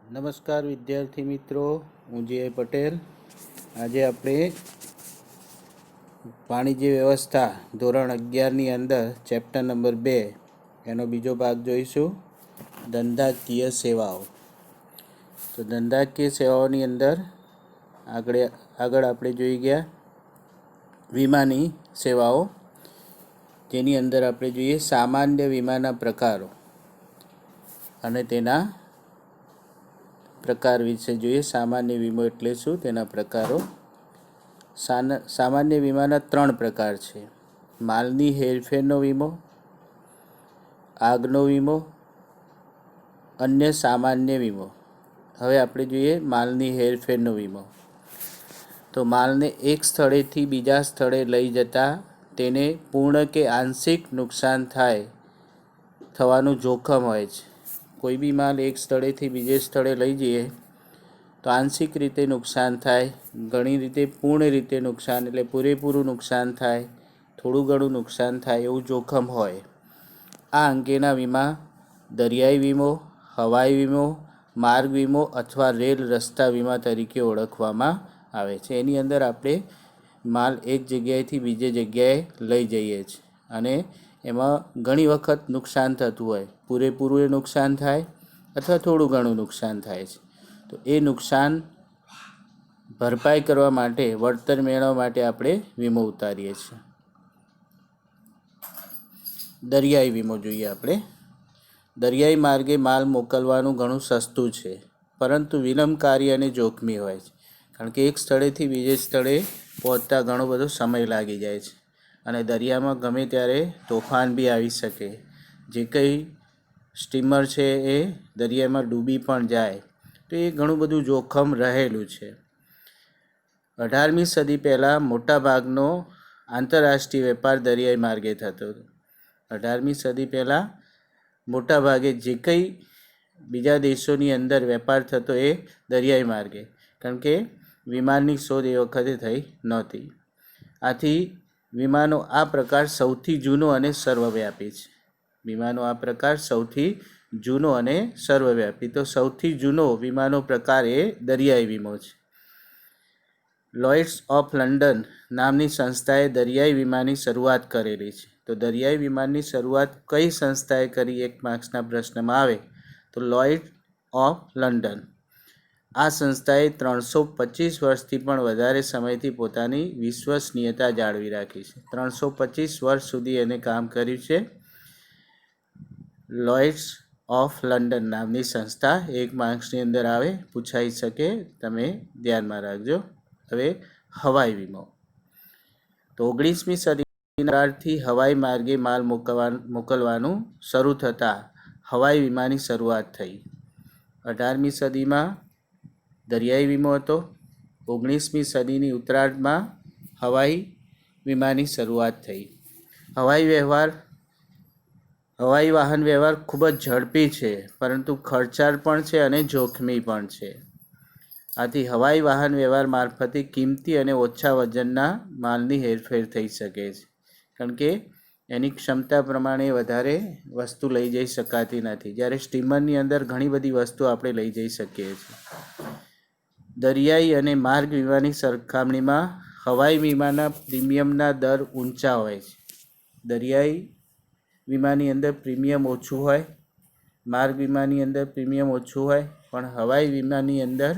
નમસ્કાર વિદ્યાર્થી મિત્રો, હું જે પટેલ. આજે આપણે વાણિજ્ય વ્યવસ્થા ધોરણ 11ની અંદર ચેપ્ટર નંબર 2 એનો બીજો ભાગ જોઈશું, ધંધાકીય સેવાઓ. તો ધંધાકીય સેવાઓની અંદર આગળ આપણે જોઈ ગયા વીમાની સેવાઓ, જેની અંદર આપણે જોઈએ સામાન્ય વીમાના પ્રકારો અને તેના પ્રકાર વિશે જોઈએ. સામાન્ય વીમો એટલે શું, તેના પ્રકારો. સામાન્ય વીમાના 3 પ્રકાર છે: માલની હેરફેરનો વીમો, આગનો વીમો, અન્ય સામાન્ય વીમો. હવે આપણે જોઈએ માલની હેરફેરનો વીમો. તો માલને એક સ્થળેથી બીજા સ્થળે લઈ જતા તેને પૂર્ણ કે આંશિક નુકસાન થવાનું જોખમ હોય છે. કોઈ બી માલ એક સ્થળેથી બીજે સ્થળે લઈ જઈએ તો આંશિક રીતે નુકસાન થાય, ઘણી રીતે પૂર્ણ રીતે નુકસાન એટલે પૂરેપૂરું નુકસાન થાય, થોડું ઘણું નુકસાન થાય એવું જોખમ હોય. આ અંગેના વીમા દરિયાઈ વીમો, હવાઈ વીમો, માર્ગ વીમો અથવા રેલ રસ્તા વીમા તરીકે ઓળખવામાં આવે છે. એની અંદર આપણે માલ એક જગ્યાએથી બીજે જગ્યાએ લઈ જઈએ છીએ અને એમાં ઘણી વખત નુકસાન થતું હોય, પૂરેપૂરું નુકસાન થાય અથવા થોડું ઘણું નુકસાન થાય છે. તો એ નુકસાન ભરપાઈ કરવા માટે, વળતર મેળવવા માટે આપણે વીમો ઉતારીએ છીએ. દરિયાઈ વીમો જોઈએ આપણે. દરિયાઈ માર્ગે માલ મોકલવાનું ઘણું સસ્તું છે, પરંતુ વિલંબકારી અને જોખમી હોય છે. કારણ કે એક સ્થળેથી બીજે સ્થળે પહોંચતા ઘણો બધો સમય લાગી જાય છે અને દરિયામાં ગમે ત્યારે તોફાન બી આવી શકે. જે કંઈ સ્ટીમર છે એ દરિયામાં ડૂબી પણ જાય તો એ ઘણું બધું જોખમ રહેલું છે. 18મી સદી પહેલાં મોટાભાગનો આંતરરાષ્ટ્રીય વેપાર દરિયાઈ માર્ગે થતો હતો. 18મી સદી પહેલાં મોટાભાગે જે કંઈ બીજા દેશોની અંદર વેપાર થતો એ દરિયાઈ માર્ગે, કારણ કે વિમાનની શોધ એ વખતે થઈ નહોતી. આથી વીમાનો આ પ્રકાર સૌથી જૂનો અને સર્વવ્યાપી છે. વીમાનો આ પ્રકાર સૌથી જૂનો અને સર્વવ્યાપી. તો સૌથી જૂનો વીમાનો પ્રકાર એ દરિયાઈ વીમો છે. લોઇડ્સ ઓફ લંડન નામની સંસ્થાએ દરિયાઈ વીમાની શરૂઆત કરેલી છે. તો દરિયાઈ વીમાની શરૂઆત કઈ સંસ્થાએ કરી, એક માર્ક્સના પ્રશ્નમાં આવે તો લોઇડ્સ ઓફ લંડન. આ સંસ્થાએ 325 વર્ષથી પણ વધારે સમયથી પોતાની વિશ્વસનીયતા જાળવી રાખી છે. 325 વર્ષ સુધી એને કામ કર્યું છે. લોઇડ્સ ઓફ લંડન નામની સંસ્થા એક માર્ક્સની અંદર આવે, પૂછાઈ શકે, તમે ધ્યાનમાં રાખજો. હવે હવાઈ વીમો. તો 19મી સદીથી હવાઈ માર્ગે માલ મોકલવાનું શરૂ થતાં હવાઈ વીમાની શરૂઆત થઈ. 18મી સદીમાં દરિયાઈ વીમો હતો. 19મી સદીની ઉત્તરાર્ધમાં હવાઈ વીમાની શરૂઆત થઈ. હવાઈ વાહન વ્યવહાર ખૂબ જ ઝડપી છે, પરંતુ ખર્ચાળ પણ છે અને જોખમી પણ છે. આથી હવાઈ વાહન વ્યવહાર મારફતે કિંમતી અને ઓછા વજનના માલની હેરફેર થઈ શકે છે, કારણ કે એની ક્ષમતા પ્રમાણે વધારે વસ્તુ લઈ જઈ શકાતી નથી, જ્યારે સ્ટીમરની અંદર ઘણી બધી વસ્તુ આપણે લઈ જઈ શકીએ છીએ. દરિયાઈ અને માર્ગ વીમાની સરખામણીમાં હવાઈ વીમાના પ્રીમિયમના દર ઊંચા હોય છે. દરિયાઈ વીમાની અંદર પ્રીમિયમ ઓછું હોય, માર્ગ વીમાની અંદર પ્રીમિયમ ઓછું હોય, પણ હવાઈ વીમાની અંદર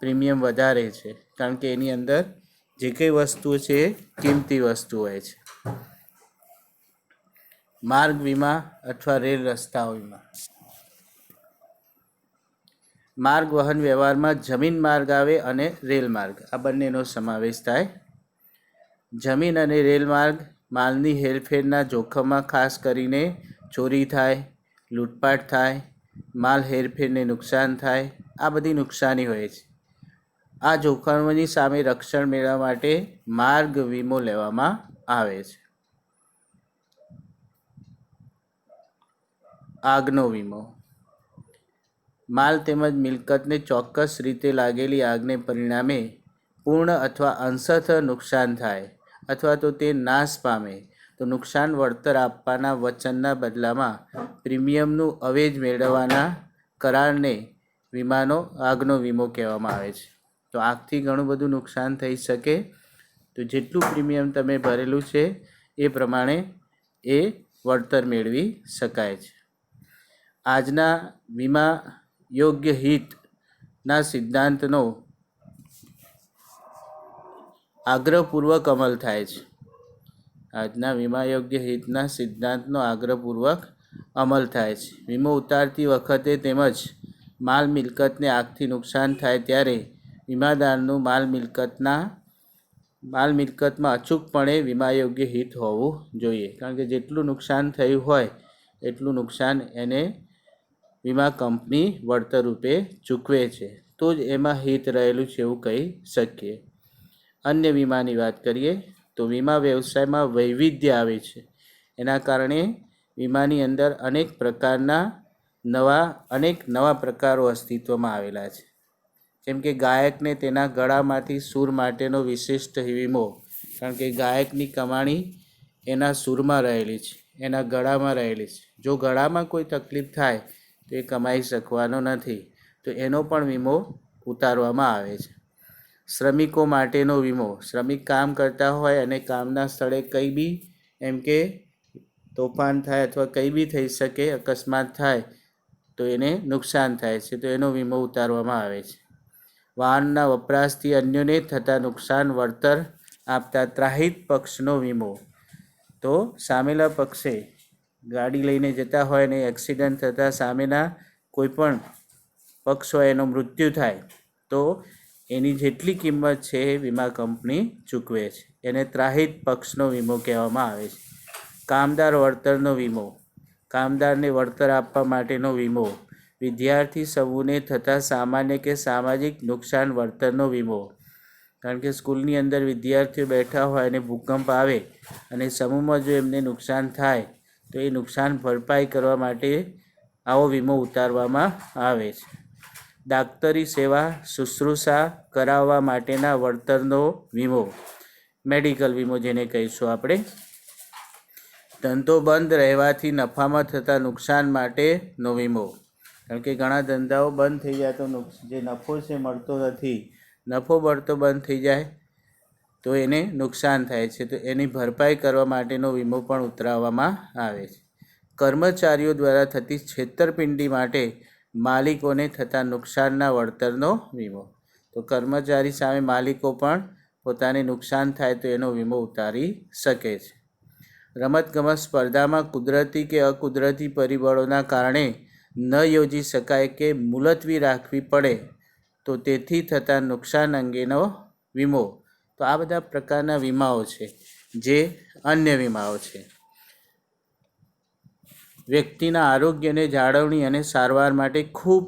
પ્રીમિયમ વધારે છે, કારણ કે એની અંદર જે કંઈ વસ્તુઓ છે એ કિંમતી વસ્તુ હોય છે. માર્ગ વીમા અથવા રેલ રસ્તાઓ વીમા. માર્ગ વહન વ્યવહારમાં જમીન માર્ગ આવે અને રેલ માર્ગ, આ બંનેનો સમાવેશ થાય. જમીન અને રેલ માર્ગ માલની હેરફેરના જોખમમાં ખાસ કરીને ચોરી થાય, લૂંટપાટ થાય, માલ હેરફેરને નુકસાન થાય, આ બધી નુકસાની હોય છે. આ જોખમોની સામે રક્ષણ મેળવવા માટે માર્ગ વીમો લેવામાં આવે છે. આગનો વીમો. માલ તેમજ મિલકતને ચોક્કસ રીતે લાગેલી આગને પરિણામે પૂર્ણ અથવા અંશતઃ નુકસાન થાય અથવા તો તે નાશ પામે તો નુકસાન વળતર આપવાના વચનના બદલામાં પ્રીમિયમનું અવેજ મેળવવાના કરારને વીમાનો આગનો વીમો કહેવામાં આવે છે. તો આગથી ઘણું બધું નુકસાન થઈ શકે, તો જેટલું પ્રીમિયમ તમે ભરેલું છે એ પ્રમાણે એ વળતર મેળવી શકાય છે. આજના વીમા યોગ્ય હિતના સિદ્ધાંતનો આગ્રહપૂર્વક અમલ થાય છે. આજના વીમા યોગ્ય હિતના સિદ્ધાંતનો આગ્રહપૂર્વક અમલ થાય છે. વીમો ઉતારતી વખતે તેમજ માલ મિલકતને આગથી નુકસાન થાય ત્યારે વીમાદારનું માલ મિલકતમાં અચૂકપણે વીમા યોગ્ય હિત હોવું જોઈએ. કારણ કે જેટલું નુકસાન થયું હોય એટલું નુકસાન એને વીમા કંપની વળતર રૂપે ચૂકવે છે, તો જ એમાં હિત રહેલું છે એવું કહી શકીએ. અન્ય વીમાની વાત કરીએ તો વીમા વ્યવસાયમાં વૈવિધ્ય આવે છે. એના કારણે વીમાની અંદર અનેક નવા પ્રકારો અસ્તિત્વમાં આવેલા છે. જેમ કે ગાયકને તેના ગળામાંથી સૂર માટેનો વિશિષ્ટ વીમો, કારણ કે ગાયકની કમાણી એના સૂરમાં રહેલી છે, એના ગળામાં રહેલી છે. જો ગળામાં કોઈ તકલીફ થાય તો એ કમાઈ શકવાનો નથી, તો એનો પણ વીમો ઉતારવામાં આવે છે. શ્રમિકો માટેનો વીમો, શ્રમિક કામ કરતા હોય અને કામના સ્થળે કંઈ બી એમ કે તોફાન થાય અથવા કંઈ બી થઈ શકે, અકસ્માત થાય તો એને નુકસાન થાય છે, તો એનો વીમો ઉતારવામાં આવે છે. વાહનના વપરાશથી અન્યોને થતા નુકસાન વળતર આપતા ત્રાહિત પક્ષનો વીમો, તો સામેલા પક્ષે ગાડી લઈને જતા હોય અને એક્સિડન્ટ થતાં સામેના કોઈ પણ પક્ષ હોય એનો મૃત્યુ થાય તો એની જેટલી કિંમત છે એ વીમા કંપની ચૂકવે છે, એને ત્રાહિત પક્ષનો વીમો કહેવામાં આવે છે. કામદાર વળતરનો વીમો, કામદારને વળતર આપવા માટેનો વીમો. વિદ્યાર્થી સમૂહને થતા સામાન્ય કે સામાજિક નુકસાન વળતરનો વીમો, કારણ કે સ્કૂલની અંદર વિદ્યાર્થીઓ બેઠા હોય અને ભૂકંપ આવે અને સમૂહમાં જો એમને નુકસાન થાય તો એ નુકસાન ભરપાઈ કરવા માટે આવો વીમો ઉતારવામાં આવે છે. ડાક્ટરી સેવા શુશ્રૂષા કરાવવા માટેના વળતરનો વીમો, મેડિકલ વીમો જેને કહીશું આપણે. ધંધો બંધ રહેવાથી નફામાં થતા નુકસાન માટેનો વીમો, કારણ કે ઘણા ધંધાઓ બંધ થઈ જાય તો જે નફો છે મળતો નથી, નફો મળતો બંધ થઈ જાય તો એને નુકસાન થાય છે, તો એની ભરપાઈ કરવા માટેનો વીમો પણ ઉતરાવવામાં આવે છે. કર્મચારીઓ દ્વારા થતી છેતરપિંડી માટે માલિકોને થતા નુકસાનના વળતરનો વીમો, તો કર્મચારી સામે માલિકો પણ પોતાને નુકસાન થાય તો એનો વીમો ઉતારી શકે છે. રમતગમત સ્પર્ધામાં કુદરતી કે અકુદરતી પરિબળોના કારણે ન યોજી શકાય કે મુલતવી રાખવી પડે તો તેથી થતા નુકસાન અંગેનો વીમો. તો આ બધા પ્રકારના વીમાઓ છે જે અન્ય વીમાઓ છે. વ્યક્તિના આરોગ્યને જાળવણી અને સારવાર માટે ખૂબ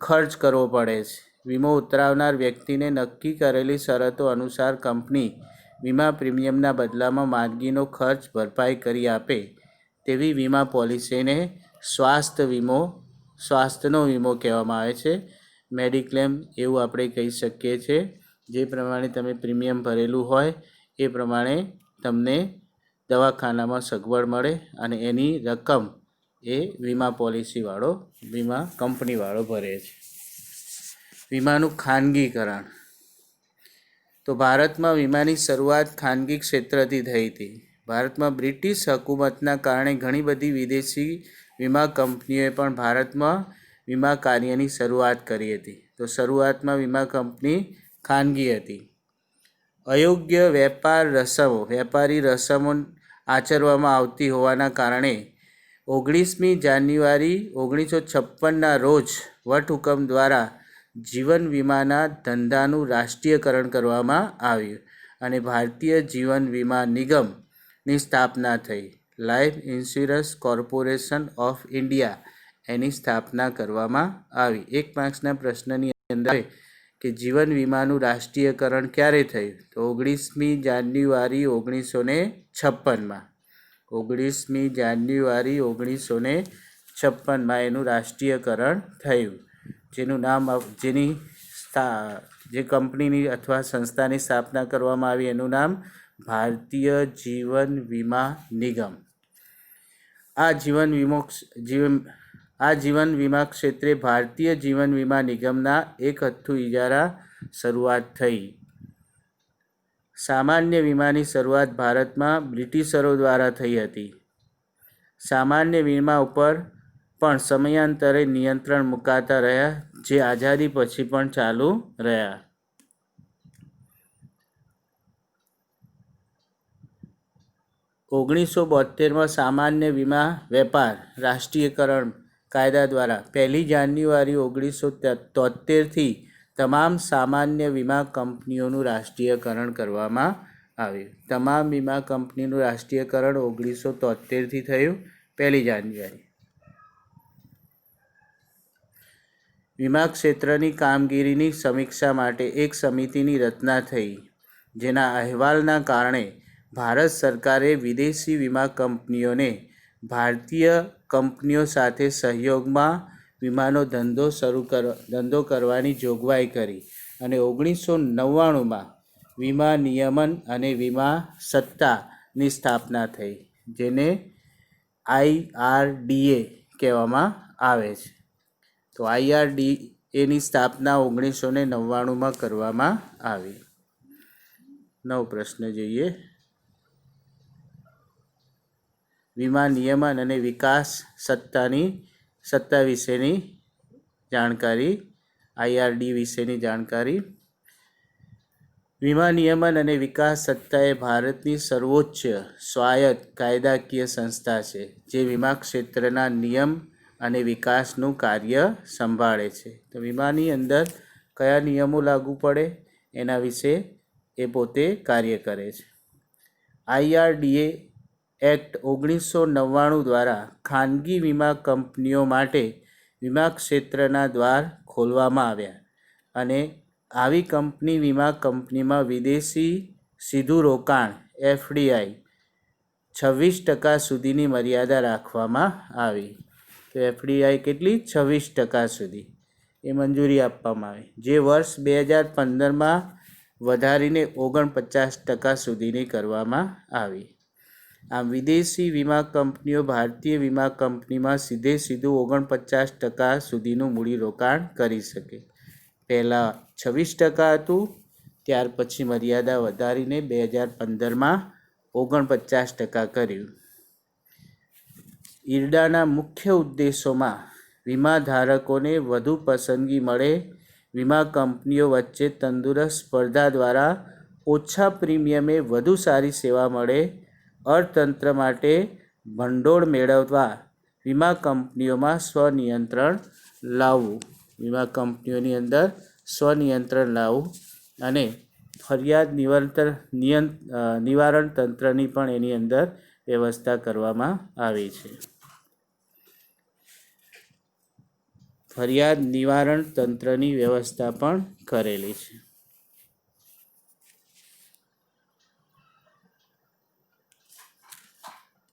ખર્ચ કરવો પડે છે. વીમો ઉતરાવનાર વ્યક્તિને નક્કી કરેલી શરતો અનુસાર કંપની વીમા પ્રીમિયમના બદલામાં માંદગીનો ખર્ચ ભરપાઈ કરી આપે તેવી વીમા પોલિસીને સ્વાસ્થ્યનો વીમો કહેવામાં આવે છે. મેડિક્લેમ એવું આપણે કહી શકીએ છીએ. જે પ્રમાણે તમે પ્રીમિયમ ભરેલું હોય એ પ્રમાણે તમને દવાખાનામાં સગવડ મળે અને એની રકમ એ વીમા પોલિસીવાળો, વીમા કંપનીવાળો ભરે છે. વીમાનું ખાનગીકરણ, તો ભારતમાં વીમાની શરૂઆત ખાનગી ક્ષેત્રથી થઈ હતી. ભારતમાં બ્રિટિશ હકૂમતના કારણે ઘણી બધી વિદેશી વીમા કંપનીઓએ પણ ભારતમાં વીમા કાર્યની શરૂઆત કરી હતી. તો શરૂઆતમાં વીમા કંપની ખાનગી હતી. અયોગ્ય વેપારી રસમો આચરવામાં આવતી હોવાના કારણે 19મી જાન્યુઆરી 1956ના રોજ વટહુકમ દ્વારા જીવન વીમાના ધંધાનું રાષ્ટ્રીયકરણ કરવામાં આવ્યું અને ભારતીય જીવન વીમા નિગમની સ્થાપના થઈ. Life insurance corporation of India એની સ્થાપના કરવામાં આવી. 1 માર્ક્સના પ્રશ્નની અંદર કે જીવન વીમાનું રાષ્ટ્રીયકરણ ક્યારે થયું, તો 19મી જાન્યુઆરી 1956માં. 19મી જાન્યુઆરી 1956માં એનું રાષ્ટ્રીયકરણ થયું. જે કંપનીની અથવા સંસ્થાની સ્થાપના કરવામાં આવી એનું નામ ભારતીય જીવન વીમા નિગમ. આ આ જીવન વીમા ક્ષેત્રે ભારતીય જીવન વીમા નિગમના એક હથ્થુ ઇજારા શરૂઆત થઈ. સામાન્ય વીમાની શરૂઆત ભારતમાં બ્રિટિશરો દ્વારા થઈ હતી. સામાન્ય વીમા ઉપર પણ સમયાંતરે નિયંત્રણ મુકાતા રહ્યા, જે આઝાદી પછી પણ ચાલુ રહ્યા. 1972માં સામાન્ય વીમા વેપાર રાષ્ટ્રીયકરણ કાયદા દ્વારા 1 જાન્યુઆરી 1973થી તમામ સામાન્ય વીમા કંપનીઓનું રાષ્ટ્રીયકરણ કરવામાં આવ્યું. તમામ વીમા કંપનીનું રાષ્ટ્રીયકરણ 1973થી થયું 1 જાન્યુઆરી. વીમા ક્ષેત્રની કામગીરીની સમીક્ષા માટે એક સમિતિની રચના થઈ, જેના અહેવાલના કારણે ભારત સરકારે વિદેશી વીમા કંપનીઓને ભારતીય કંપનીઓ સાથે સહયોગમાં વીમાનો ધંધો કરવાની જોગવાઈ કરી અને 1999માં વીમા નિયમન અને વીમા સત્તાની સ્થાપના થઈ, જેને IRDA કહેવામાં આવે છે. તો IRDAની સ્થાપના 1999માં કરવામાં આવી. નવો પ્રશ્ન જોઈએ. વીમા નિયમન અને વિકાસ સત્તા વિશેની જાણકારી. IRD વિશેની જાણકારી. વીમા નિયમન અને વિકાસ સત્તા એ ભારતની સર્વોચ્ચ સ્વાયત્ત કાયદાકીય સંસ્થા છે, જે વીમા ક્ષેત્રના નિયમ અને વિકાસનું કાર્ય સંભાળે છે. તો વીમાની અંદર કયા નિયમો લાગુ પડે એના વિશે એ પોતે કાર્ય કરે છે. IRDA એક્ટ 1999 દ્વારા ખાનગી વીમા કંપનીઓ માટે વીમા ક્ષેત્રના દ્વાર ખોલવામાં આવ્યા અને આવી વીમા કંપનીમાં વિદેશી સીધું રોકાણ FDI 26% સુધીની મર્યાદા રાખવામાં આવી. તો FDI કેટલી? 26% સુધી એ મંજૂરી આપવામાં આવી, જે વર્ષ 2015માં વધારીને 49% સુધીની કરવામાં આવી. આમ વિદેશી વીમા કંપનીઓ ભારતીય વીમા કંપનીમાં સીધું 49% સુધીનું મૂડીરોકાણ કરી શકે. પહેલાં 26% હતું, ત્યાર પછી મર્યાદા વધારીને 2015માં 49% કર્યું. IRDAના મુખ્ય ઉદ્દેશોમાં વીમાધારકોને વધુ પસંદગી મળે, વીમા કંપનીઓ વચ્ચે તંદુરસ્ત સ્પર્ધા દ્વારા ઓછા પ્રીમિયમે વધુ સારી સેવા મળે, અર્થતંત્ર માટે ભંડોળ મેળવવા વીમા કંપનીઓમાં સ્વનિયંત્રણ લાવવું, વીમા કંપનીઓની અંદર સ્વનિયંત્રણ લાવવું અને ફરિયાદ નિવારણ તંત્રની પણ એની અંદર વ્યવસ્થા કરવામાં આવી છે. ફરિયાદ નિવારણ તંત્રની વ્યવસ્થા પણ કરેલી છે.